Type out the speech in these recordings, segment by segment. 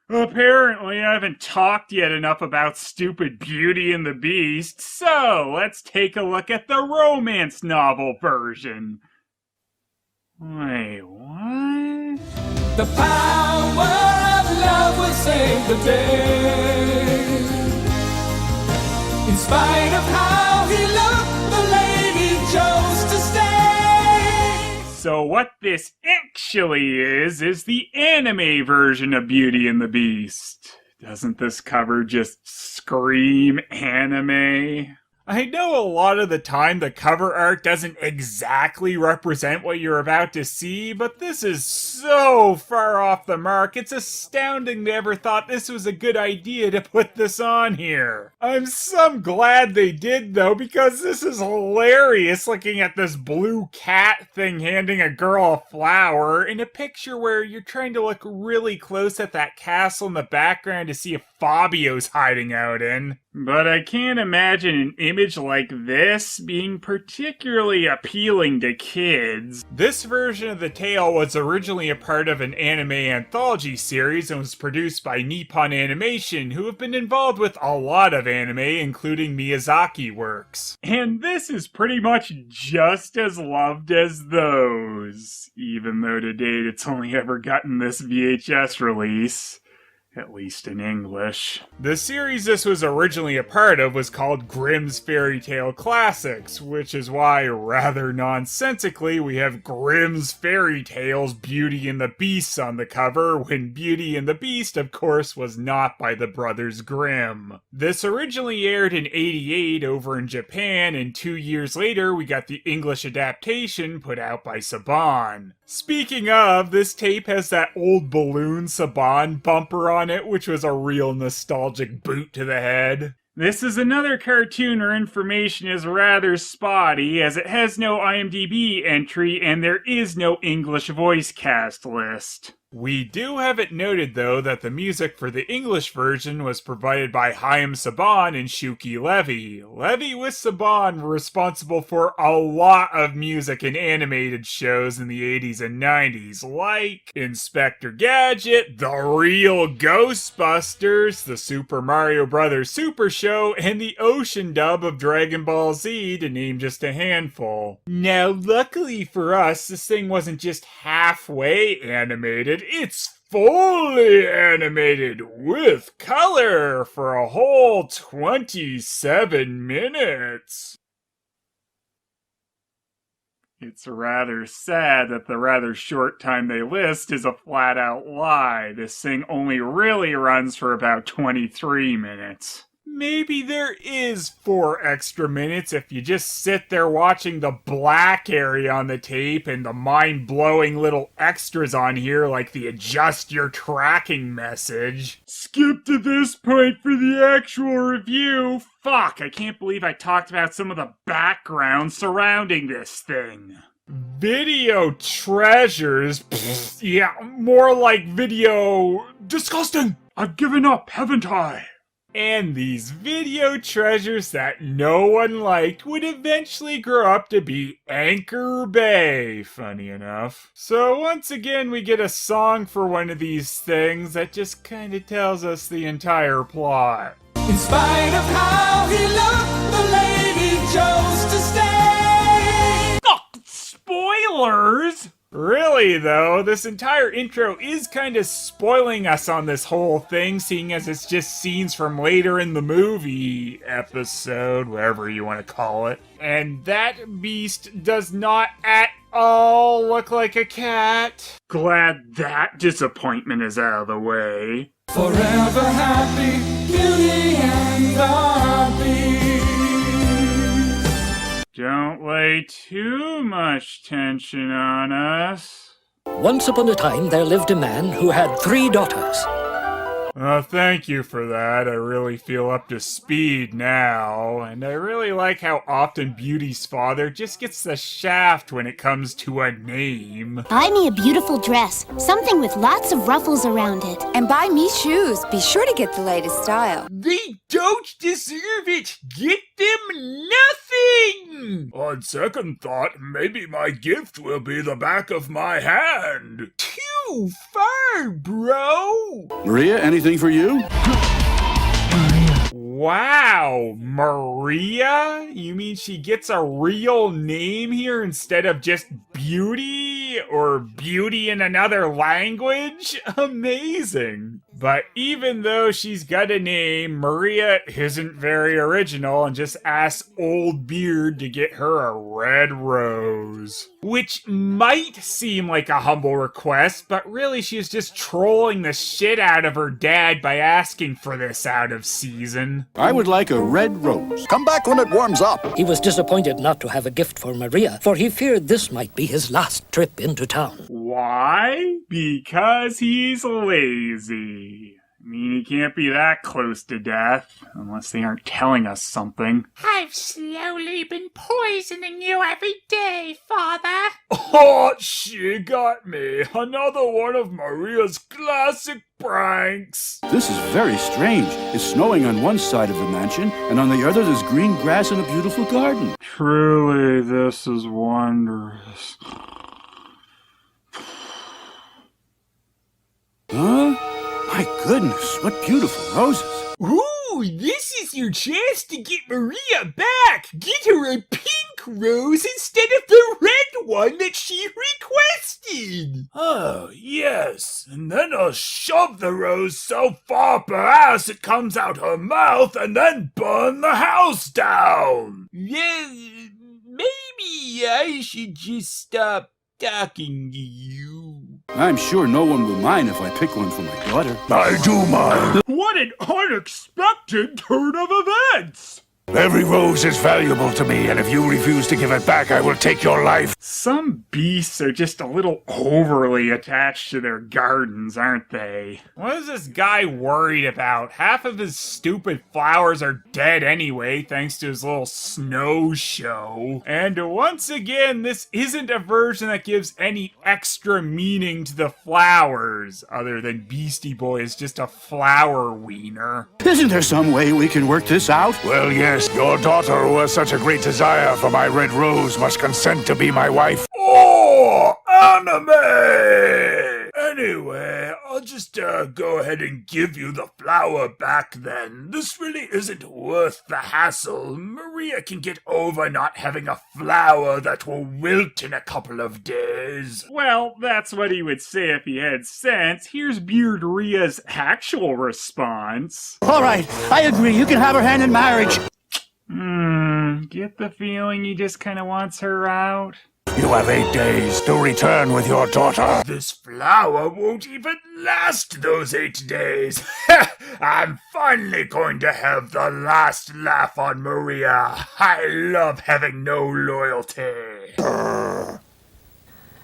Apparently, I haven't talked yet enough about stupid Beauty and the Beast, so let's take a look at the romance novel version. Wait, what? The power of love will save the day. In spite of how he looked, the lady chose to stay. So what this actually is the anime version of Beauty and the Beast. Doesn't this cover just scream anime? I know a lot of the time the cover art doesn't exactly represent what you're about to see, but this is so far off the mark, it's astounding they ever thought this was a good idea to put this on here. I'm so glad they did though, because this is hilarious looking at this blue cat thing handing a girl a flower in a picture where you're trying to look really close at that castle in the background to see if Fabio's hiding out in. But I can't imagine an image like this being particularly appealing to kids. This version of the tale was originally a part of an anime anthology series and was produced by Nippon Animation, who have been involved with a lot of anime, including Miyazaki works. And this is pretty much just as loved as those, even though to date it's only ever gotten this VHS release. At least in English. The series this was originally a part of was called Grimm's Fairy Tale Classics, which is why, rather nonsensically, we have Grimm's Fairy Tales Beauty and the Beast on the cover, when Beauty and the Beast, of course, was not by the Brothers Grimm. This originally aired in '88 over in Japan, and 2 years later we got the English adaptation put out by Saban. Speaking of, this tape has that old balloon Saban bumper on it, which was a real nostalgic boot to the head. This is another cartoon where information is rather spotty, as it has no IMDb entry and there is no English voice cast list. We do have it noted, though, that the music for the English version was provided by Chaim Saban and Shuki Levy. Levy with Saban were responsible for a lot of music in animated shows in the 80s and 90s, like Inspector Gadget, The Real Ghostbusters, the Super Mario Bros. Super Show, and the Ocean dub of Dragon Ball Z, to name just a handful. Now, luckily for us, this thing wasn't just halfway animated. It's fully animated with color for a whole 27 minutes. It's rather sad that the rather short time they list is a flat-out lie. This thing only really runs for about 23 minutes. Maybe there is 4 extra minutes if you just sit there watching the black area on the tape and the mind-blowing little extras on here like the adjust your tracking message. Skip to this point for the actual review. Fuck, I can't believe I talked about some of the background surrounding this thing. Video treasures? Pfft, yeah, more like video disgusting. I've given up, haven't I? And these video treasures that no one liked would eventually grow up to be Anchor Bay, funny enough. So once again we get a song for one of these things that just kinda tells us the entire plot. In spite of how he looked, the lady chose to stay. Fuck, spoilers! Really, though, this entire intro is kind of spoiling us on this whole thing, seeing as it's just scenes from later in the movie episode, whatever you want to call it. And that beast does not at all look like a cat. Glad that disappointment is out of the way. Forever happy, Beauty and the Beast. Don't lay too much tension on us. Once upon a time, there lived a man who had 3 daughters. Thank you for that. I really feel up to speed now. And I really like how often Beauty's father just gets the shaft when it comes to a name. Buy me a beautiful dress, something with lots of ruffles around it. And buy me shoes. Be sure to get the latest style. They don't deserve it. Get them nothing. thing! On second thought, maybe my gift will be the back of my hand. Too far, bro! Maria, anything for you? Wow, Maria? You mean she gets a real name here instead of just Beauty? Or Beauty in another language? Amazing. But even though she's got a name, Maria isn't very original and just asks Old Beard to get her a red rose. Which might seem like a humble request, but really she's just trolling the shit out of her dad by asking for this out of season. I would like a red rose. Come back when it warms up. He was disappointed not to have a gift for Maria, for he feared this might be his last trip into town. Why? Because he's lazy. I mean, he can't be that close to death, unless they aren't telling us something. I've slowly been poisoning you every day, Father. Oh, she got me. Another one of Maria's classic pranks. This is very strange. It's snowing on one side of the mansion, and on the other there's green grass and a beautiful garden. Truly, this is wondrous. Huh? My goodness, what beautiful roses. Ooh, this is your chance to get Maria back. Get her a pink rose instead of the red one that she requested. Oh, yes. And then I'll shove the rose so far up her ass it comes out her mouth and then burn the house down. Yeah, maybe I should just stop talking to you. I'm sure no one will mind if I pick one for my daughter. I do mind. What an unexpected turn of events! Every rose is valuable to me, and if you refuse to give it back, I will take your life. Some beasts are just a little overly attached to their gardens, aren't they? What is this guy worried about? Half of his stupid flowers are dead anyway, thanks to his little snow show. And once again, this isn't a version that gives any extra meaning to the flowers, other than Beastie Boy is just a flower wiener. Isn't there some way we can work this out? Well, yes, your daughter who has such a great desire for my red rose must consent to be my wife. Oh, anime! Anyway, I'll just go ahead and give you the flower back then. This really isn't worth the hassle. Maria can get over not having a flower that will wilt in a couple of days. Well, that's what he would say if he had sense. Here's Beardria's actual response. All right, I agree. You can have her hand in marriage. Get the feeling he just kind of wants her out? You have 8 days to return with your daughter. This flower won't even last those 8 days. I'm finally going to have the last laugh on Maria. I love having no loyalty.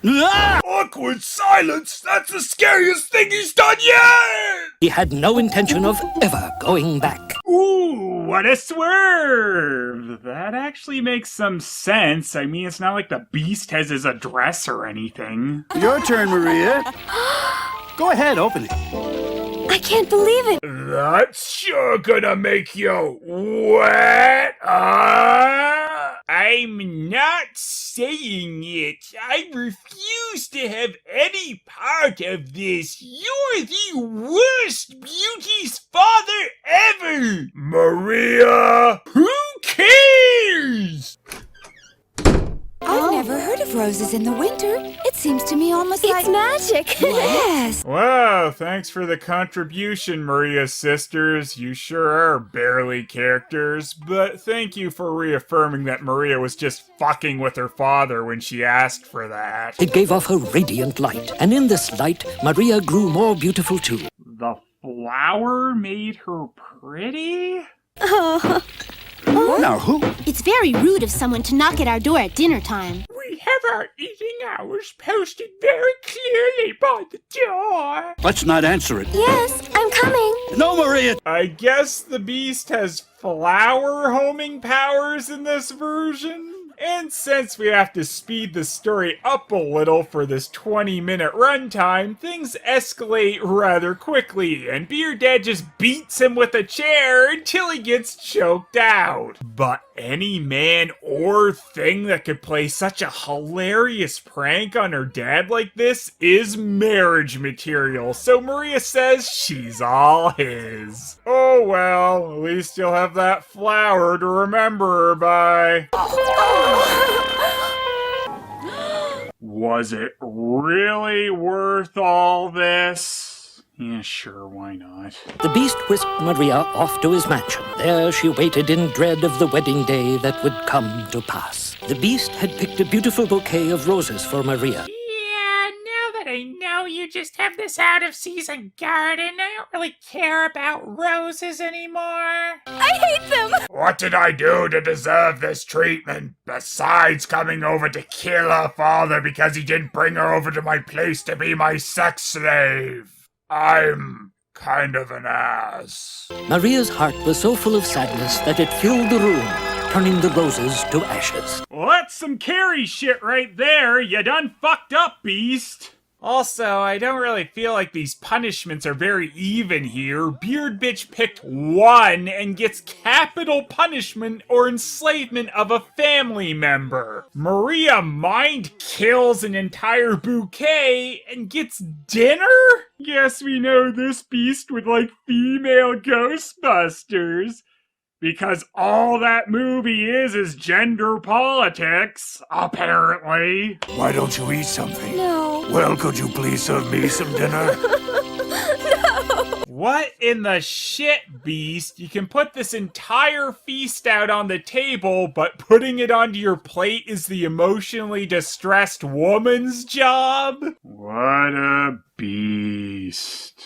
Awkward silence! That's the scariest thing he's done yet! He had no intention of ever going back. Ooh, what a swerve! That actually makes some sense. I mean, it's not like the Beast has his address or anything. Your turn, Maria. Go ahead, open it. I can't believe it. That's sure gonna make you wet, I'm not saying it. I refuse to have any part of this. You're the worst Beauty's father ever. Maria! Who cares? I've never heard of roses in the winter. It seems to me almost like... It's magic. Yes. Wow, thanks for the contribution, Maria's sisters. You sure are barely characters, but thank you for reaffirming that Maria was just fucking with her father when she asked for that. It gave off a radiant light, and in this light, Maria grew more beautiful too. The flower made her pretty? Now, who? It's very rude of someone to knock at our door at dinner time. We have our eating hours posted very clearly by the door. Let's not answer it. Yes, I'm coming. No, Maria. I guess the Beast has flower homing powers in this version? And since we have to speed the story up a little for this 20-minute runtime, things escalate rather quickly, and Beard Dad just beats him with a chair until he gets choked out. But any man or thing that could play such a hilarious prank on her dad like this is marriage material, so Maria says she's all his. Oh well, at least you'll have that flower to remember her by. Was it really worth all this? Yeah, sure, why not? The beast whisked Maria off to his mansion. There she waited in dread of the wedding day that would come to pass. The beast had picked a beautiful bouquet of roses for Maria. Yeah, now that I know you just have this out-of-season garden, I don't really care about roses anymore. I hate them! What did I do to deserve this treatment, besides coming over to kill her father because he didn't bring her over to my place to be my sex slave? I'm kind of an ass. Maria's heart was so full of sadness that it filled the room, turning the roses to ashes. Well, that's some Carrie shit right there. You done fucked up, beast. Also, I don't really feel like these punishments are very even here. Beard Bitch picked one and gets capital punishment or enslavement of a family member. Maria mind kills an entire bouquet and gets dinner? Guess we know this beast would like female Ghostbusters. Because all that movie is gender politics, apparently. Why don't you eat something? No. Well, could you please serve me some dinner? What in the shit, beast? You can put this entire feast out on the table, but putting it onto your plate is the emotionally distressed woman's job? What a beast.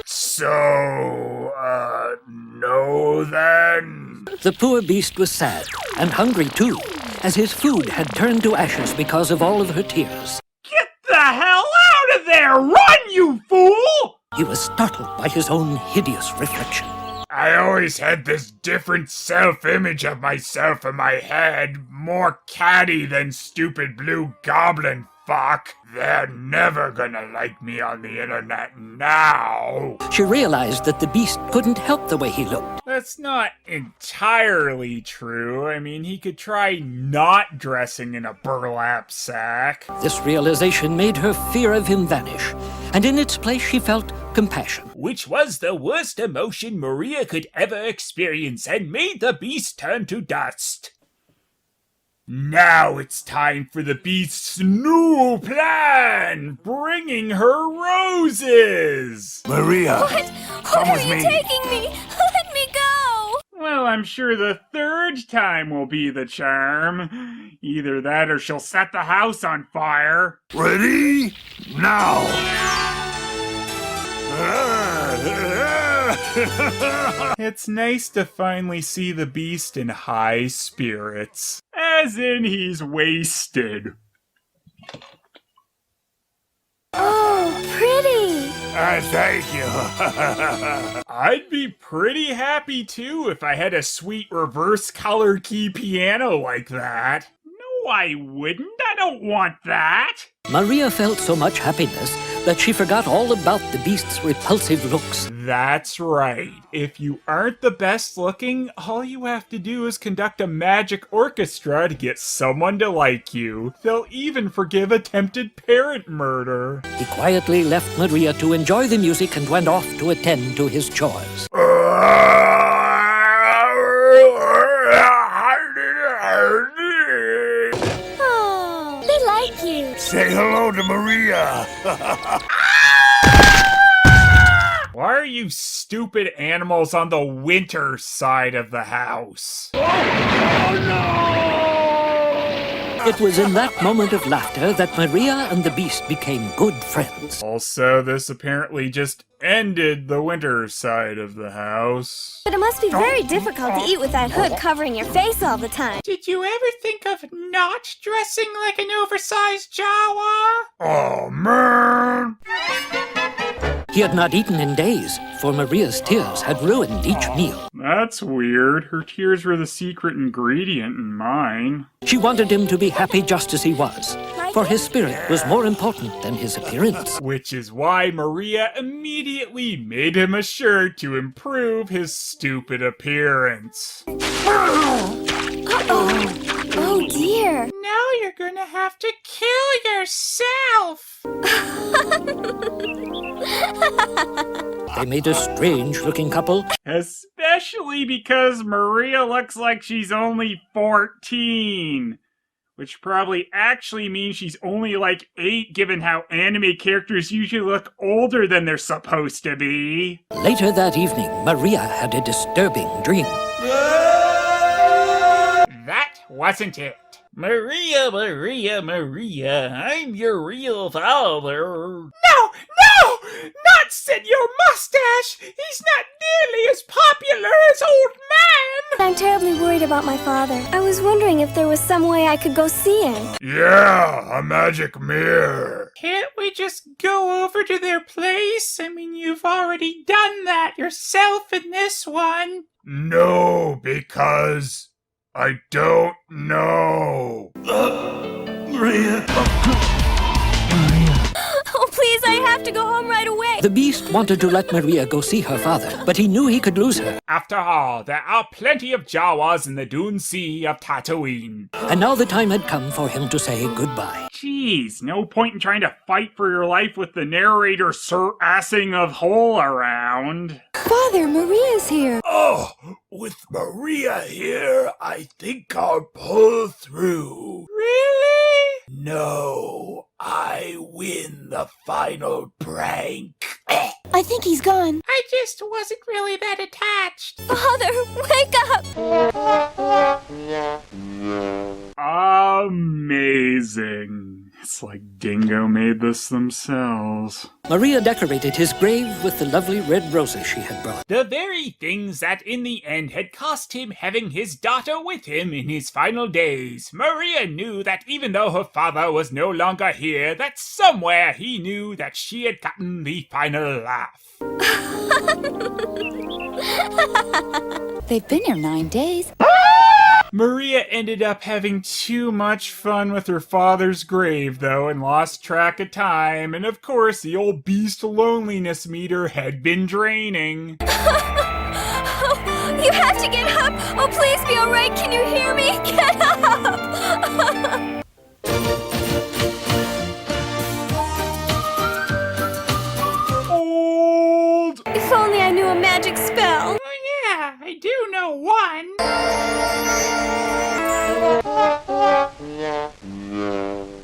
So, no then? The poor beast was sad, and hungry too, as his food had turned to ashes because of all of her tears. Get the hell out of there! Run, you fool! He was startled by his own hideous reflection. I always had this different self-image of myself in my head, more catty than stupid blue goblin fuck. They're never gonna like me on the internet now. She realized that the beast couldn't help the way he looked. That's not entirely true. I mean, he could try not dressing in a burlap sack. This realization made her fear of him vanish, and in its place she felt compassion. Which was the worst emotion Maria could ever experience and made the beast turn to dust. Now it's time for the beast's new plan! Bringing her roses! Maria, What? come Where with are you me. taking me? Let me go! Well, I'm sure the third time will be the charm. Either that or she'll set the house on fire. Ready? Now! It's nice to finally see the beast in high spirits. As in, he's wasted. Oh, pretty! Thank you. I'd be pretty happy too if I had a sweet reverse color key piano like that. No, I wouldn't. I don't want that. Maria felt so much happiness that she forgot all about the beast's repulsive looks. That's right. If you aren't the best looking, all you have to do is conduct a magic orchestra to get someone to like you. They'll even forgive attempted parent murder. He quietly left Maria to enjoy the music and went off to attend to his chores. Oh, they like you. Say hello to Maria. Why are you stupid animals on the winter side of the house? It was in that moment of laughter that Maria and the beast became good friends. Also, this apparently just ended the winter side of the house. But it must be very difficult to eat with that hood covering your face all the time. Did you ever think of not dressing like an oversized Jawa? Oh, man. He had not eaten in days, for Maria's tears had ruined each meal. That's weird. Her tears were the secret ingredient in mine. She wanted him to be happy just as he was, for his spirit was more important than his appearance. Which is why Maria immediately made him a shirt to improve his stupid appearance. Oh dear. Now you're gonna have to kill yourself. They made a strange-looking couple. Especially because Maria looks like she's only 14. Which probably actually means she's only like 8, given how anime characters usually look older than they're supposed to be. Later that evening, Maria had a disturbing dream. That wasn't it. Maria, I'm your real father. No! Not Senor Mustache! He's not nearly as popular as Old Man! I'm terribly worried about my father. I was wondering if there was some way I could go see him. Yeah, a magic mirror. Can't we just go over to their place? I mean, you've already done that yourself in this one. No, because I don't know. Maria. Oh, please, I have to go home right away. The Beast wanted to let Maria go see her father, but he knew he could lose her. After all, there are plenty of Jawas in the Dune Sea of Tatooine. And now the time had come for him to say goodbye. Jeez, no point in trying to fight for your life with the narrator assing of Hole around. Father, Maria's here. Oh, with Maria here, I think I'll pull through. Really? No, I win the final prank. I think he's gone. I just wasn't really that attached. Father, wake up! Amazing. It's like Dingo made this themselves. Maria decorated his grave with the lovely red roses she had brought. The very things that in the end had cost him having his daughter with him in his final days. Maria knew that even though her father was no longer here, that somewhere he knew that she had gotten the final laugh. They've been here 9 days. Maria ended up having too much fun with her father's grave, though, and lost track of time, and of course the old beast loneliness meter had been draining. Oh, you have to get up! Oh, please be alright! Can you hear me? Get up! Old! If only I knew a magic spell. Oh, yeah, I do know one.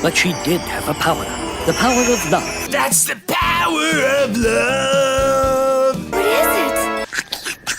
But she did have a power. The power of love. That's the power of love. What is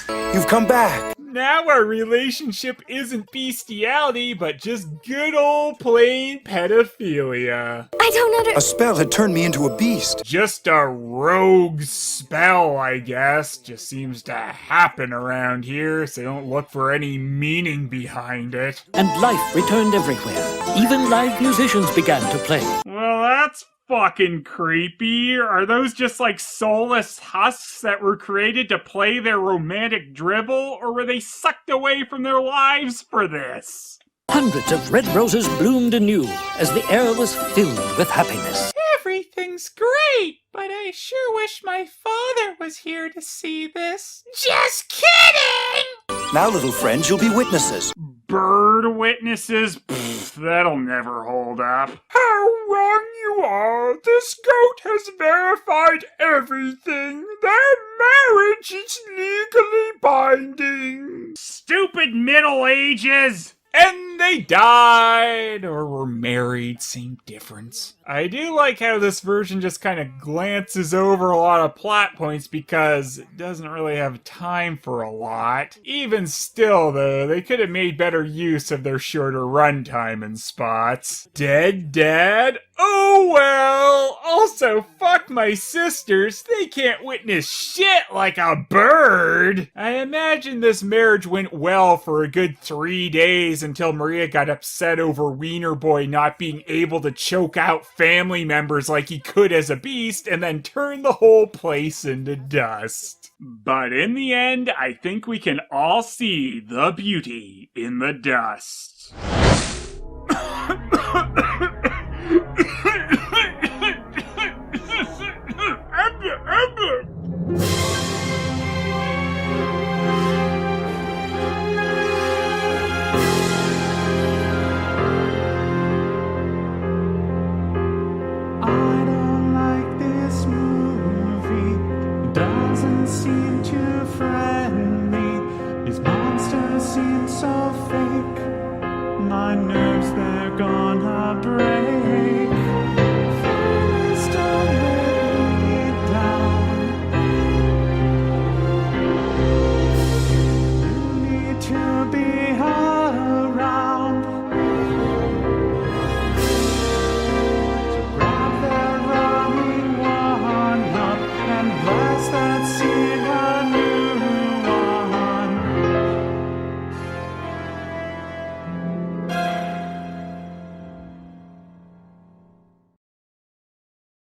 it? You've come back. Now our relationship isn't bestiality, but just good old plain pedophilia. I don't A spell had turned me into a beast. Just a rogue spell, I guess. Just seems to happen around here, so don't look for any meaning behind it. And life returned everywhere. Even live musicians began to play. Well, that's fucking creepy. Are those just like soulless husks that were created to play their romantic dribble, or were they sucked away from their lives for this? Hundreds of red roses bloomed anew as the air was filled with happiness. Everything's great, but I sure wish my father was here to see this. Just kidding! Now, little friends, you'll be witnesses. Bird witnesses? Pfft, that'll never hold up. How wrong you are! This goat has verified everything. Their marriage is legally binding. Stupid Middle Ages! And they died, or were married, same difference. I do like how this version just kind of glances over a lot of plot points because it doesn't really have time for a lot. Even still, though, they could have made better use of their shorter runtime in spots. Dead Dad? Oh well, I'll So fuck my sisters, they can't witness shit like a bird. I imagine this marriage went well for a good 3 days until Maria got upset over Wiener Boy not being able to choke out family members like he could as a beast and then turn the whole place into dust. But in the end, I think we can all see the beauty in the dust. I don't like this movie. It doesn't seem too friendly. These monsters seem so fake. My nerves, they're gonna break. Please don't let me down. You need to be around. Grab that running one up and blast that scene a new one.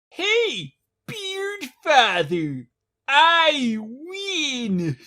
Hey, Beard Father, I win!